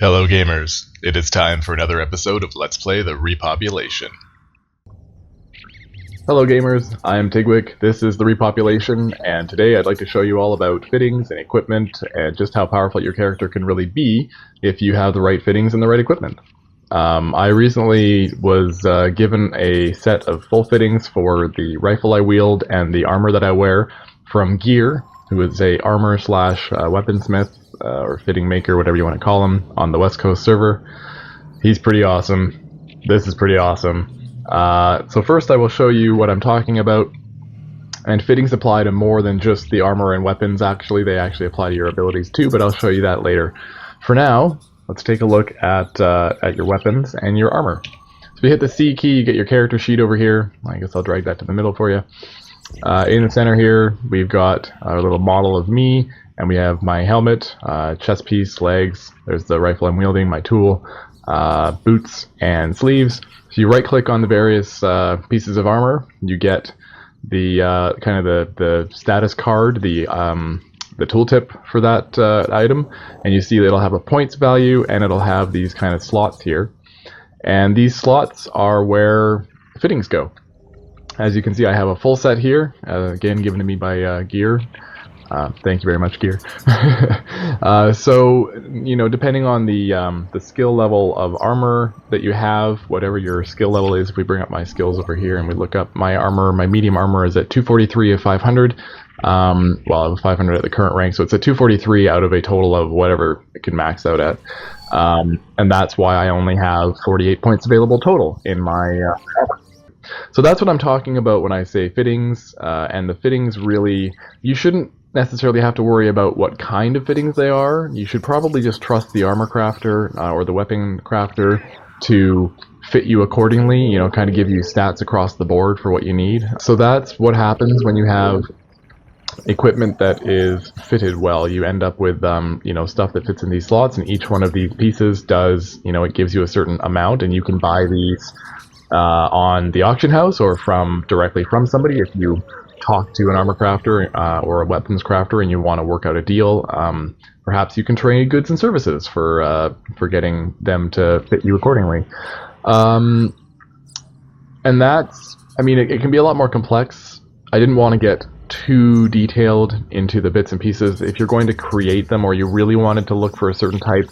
Hello gamers, it is time for another episode of Let's Play the Repopulation. Hello gamers, I am Tigwyk, this is the Repopulation, and today I'd like to show you all about fittings and equipment and just how powerful your character can really be if you have the right fittings and the right equipment. I recently was given a set of full fittings for the rifle I wield and the armor that I wear from Gear, who is a armor slash weaponsmith or fitting maker, whatever you want to call him, on the West Coast server. He's pretty awesome. This is pretty awesome. So first I will show you what I'm talking about. And fittings apply to more than just the armor and weapons, actually. They actually apply to your abilities too, but I'll show you that later. For now, let's take a look at your weapons and your armor. So if you hit the C key, you get your character sheet over here. I guess I'll drag that to the middle for you. In the center here, we've got our little model of me, and we have my helmet, chest piece, legs, there's the rifle I'm wielding, my tool, boots, and sleeves. So you right click on the various pieces of armor, you get the kind of the status card, the tooltip for that item, and you see that it'll have a points value and it'll have these kind of slots here. And these slots are where fittings go. As you can see, I have a full set here, again given to me by Gear. Thank you very much, Gear. So, you know, depending on the skill level of armor that you have, whatever your skill level is, if we bring up my skills over here and we look up my armor, my medium armor is at 243 of 500. Well, I have 500 at the current rank, so it's a 243 out of a total of whatever it can max out at. And that's why I only have 48 points available total in my armor. So that's what I'm talking about when I say fittings, and the fittings really, you shouldn't necessarily have to worry about what kind of fittings they are. You should probably just trust the armor crafter or the weapon crafter to fit you accordingly, you know, kind of give you stats across the board for what you need. So that's what happens when you have equipment that is fitted well. You end up with you know, stuff that fits in these slots, and each one of these pieces does, you know, it gives you a certain amount, and you can buy these on the auction house or directly from somebody. If you talk to an armor crafter or a weapons crafter and you want to work out a deal, perhaps you can trade goods and services for getting them to fit you accordingly. And that's, I mean, it can be a lot more complex. I didn't want to get too detailed into the bits and pieces. If you're going to create them or you really wanted to look for a certain type,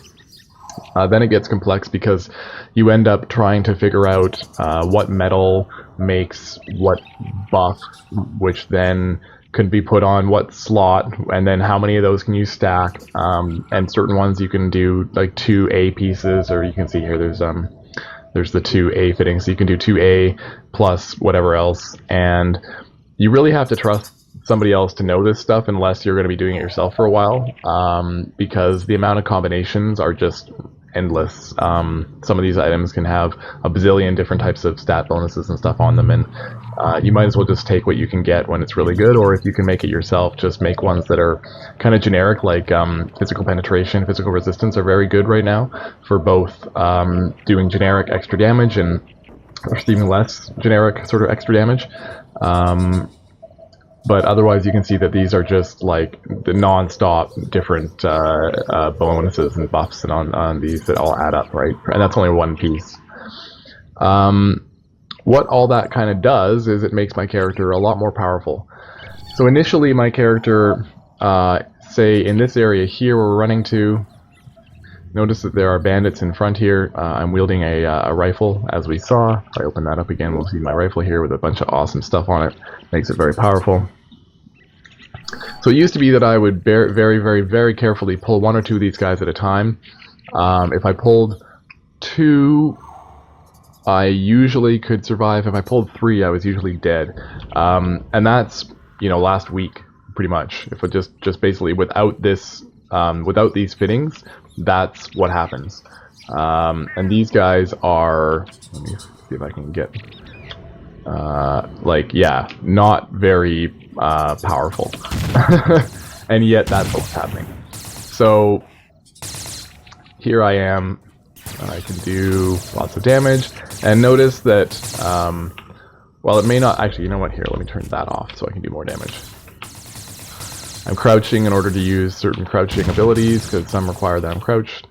then it gets complex because you end up trying to figure out what metal makes what buff, which then could be put on what slot, and then how many of those can you stack. And certain ones you can do like 2A pieces, or you can see here there's the 2A fittings, so you can do 2A plus whatever else, and you really have to trust somebody else to know this stuff unless you're going to be doing it yourself for a while, because the amount of combinations are just endless. Some of these items can have a bazillion different types of stat bonuses and stuff on them, and you might as well just take what you can get when it's really good, or if you can make it yourself, just make ones that are kind of generic, like physical penetration, physical resistance are very good right now for both doing generic extra damage and receiving less generic sort of extra damage. But otherwise, you can see that these are just like the non-stop different bonuses and buffs and on these that all add up, right? And that's only one piece. What all that kind of does is it makes my character a lot more powerful. So initially, my character, say in this area here we're running to, notice that there are bandits in front here. I'm wielding a rifle, as we saw. If I open that up again, we'll see my rifle here with a bunch of awesome stuff on it. Makes it very powerful. So it used to be that I would very, very, very carefully pull one or two of these guys at a time. If I pulled two, I usually could survive. If I pulled three, I was usually dead. And that's, you know, last week, pretty much. If it just basically without this, without these fittings, that's what happens. And these guys are, let me see if I can get, like, yeah, not very powerful. And yet that's what's happening. So here I am. I can do lots of damage, and notice that while it may not actually, you know what, here, let me turn that off so I can do more damage. I'm crouching in order to use certain crouching abilities, because some require that I'm crouched.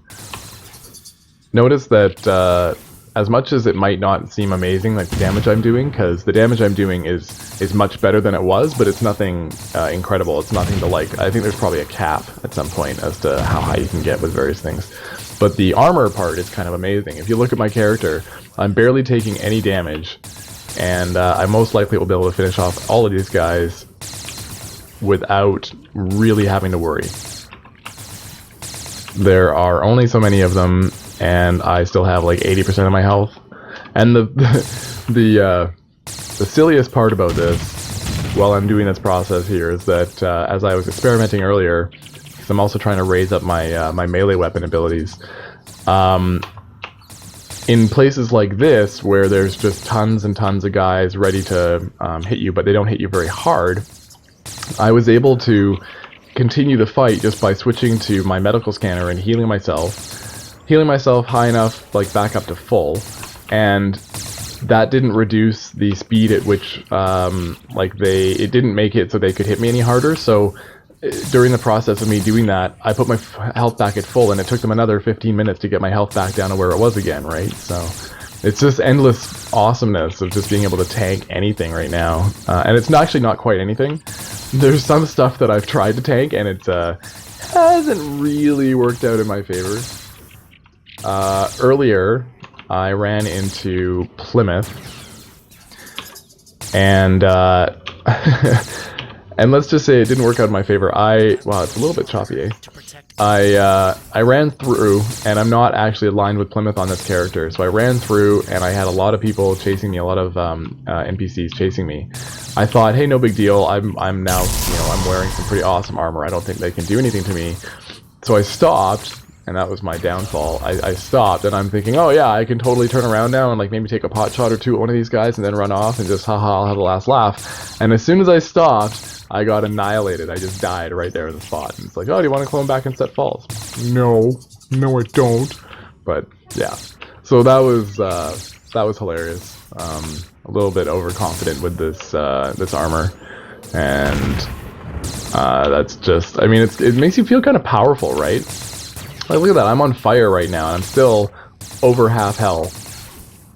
notice that as much as it might not seem amazing, like the damage I'm doing, because the damage I'm doing is much better than it was, but it's nothing incredible. It's nothing to like. I think there's probably a cap at some point as to how high you can get with various things. But the armor part is kind of amazing. If you look at my character, I'm barely taking any damage, and I most likely will be able to finish off all of these guys without really having to worry. There are only so many of them, and I still have like 80% of my health. And the silliest part about this, while I'm doing this process here, is that as I was experimenting earlier, because I'm also trying to raise up my my melee weapon abilities, in places like this where there's just tons and tons of guys ready to hit you, but they don't hit you very hard, I was able to continue the fight just by switching to my medical scanner and healing myself high enough, like back up to full, and that didn't reduce the speed at which it didn't make it so they could hit me any harder. So during the process of me doing that, I put my health back at full, and it took them another 15 minutes to get my health back down to where it was again, right? So it's just endless awesomeness of just being able to tank anything right now. And it's actually not quite anything. There's some stuff that I've tried to tank, and it hasn't really worked out in my favor. Earlier, I ran into Plymouth, and and let's just say it didn't work out in my favor. Wow, it's a little bit choppy, eh? I ran through, and I'm not actually aligned with Plymouth on this character, so I ran through, and I had a lot of people chasing me, a lot of NPCs chasing me. I thought, hey, no big deal. I'm now, I'm wearing some pretty awesome armor. I don't think they can do anything to me. So I stopped, and that was my downfall. I stopped, and I'm thinking, oh yeah, I can totally turn around now and like maybe take a pot shot or two at one of these guys, and then run off and just haha, I'll have the last laugh. And as soon as I stopped, I got annihilated. I just died right there in the spot. And it's like, oh, do you want to clone back and set falls? No, I don't. But yeah, so that was hilarious. A little bit overconfident with this this armor, and that's just, I mean, it makes you feel kind of powerful, right? Like, look at that, I'm on fire right now, and I'm still over half health,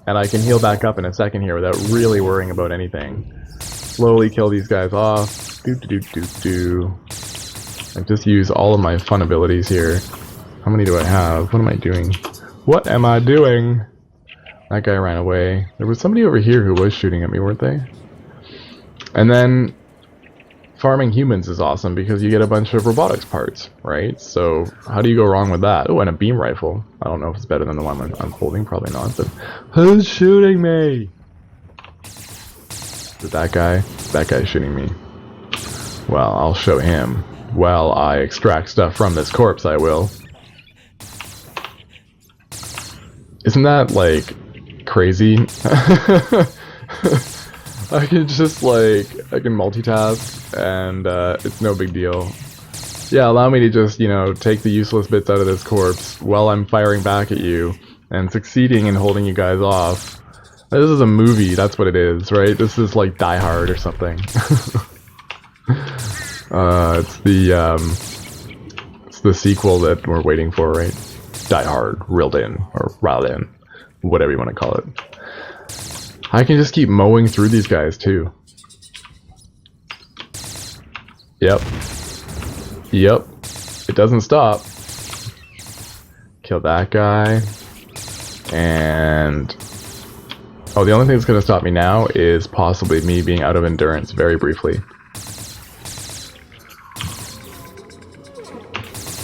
and I can heal back up in a second here without really worrying about anything. Slowly kill these guys off. I just use all of my fun abilities here. How many do I have? What am I doing? What am I doing? That guy ran away. There was somebody over here who was shooting at me, weren't they? And then farming humans is awesome because you get a bunch of robotics parts, right? So how do you go wrong with that? Oh, and a beam rifle. I don't know if it's better than the one I'm holding. Probably not, but who's shooting me? Is it that guy? That guy's shooting me. Well, I'll show him. While I extract stuff from this corpse, I will. Isn't that, like, crazy? I can just, like, I can multitask, and it's no big deal. Yeah, allow me to just, take the useless bits out of this corpse while I'm firing back at you, and succeeding in holding you guys off. This is a movie, that's what it is, right? This is like Die Hard or something. It's the sequel that we're waiting for, right? Die Hard, reeled in, or riled in, whatever you want to call it. I can just keep mowing through these guys too. Yep. It doesn't stop. Kill that guy. And oh, the only thing that's going to stop me now is possibly me being out of endurance very briefly.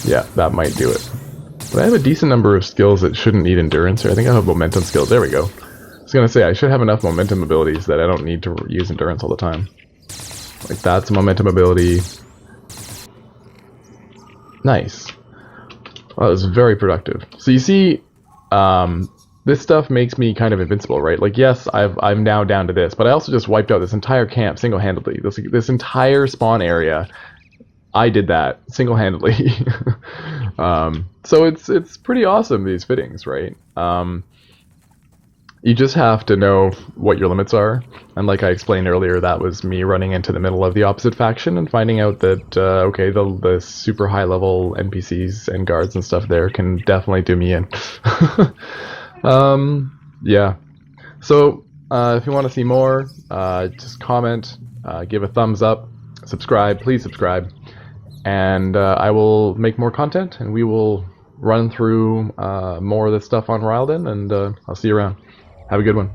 Yeah, that might do it. But I have a decent number of skills that shouldn't need endurance, or I think I have momentum skills. There we go. I was going to say, I should have enough momentum abilities that I don't need to use endurance all the time. Like, that's a momentum ability. Nice. Well, that was very productive. So you see, this stuff makes me kind of invincible, right? Like, yes, I'm now down to this, but I also just wiped out this entire camp single-handedly. This entire spawn area, I did that single-handedly. So it's pretty awesome, these fittings, right? You just have to know what your limits are. And like I explained earlier, that was me running into the middle of the opposite faction and finding out that, okay, the super high level NPCs and guards and stuff there can definitely do me in. Yeah. So, if you want to see more, just comment, give a thumbs up, subscribe, please subscribe, and I will make more content, and we will run through more of this stuff on Rylden, and I'll see you around. Have a good one.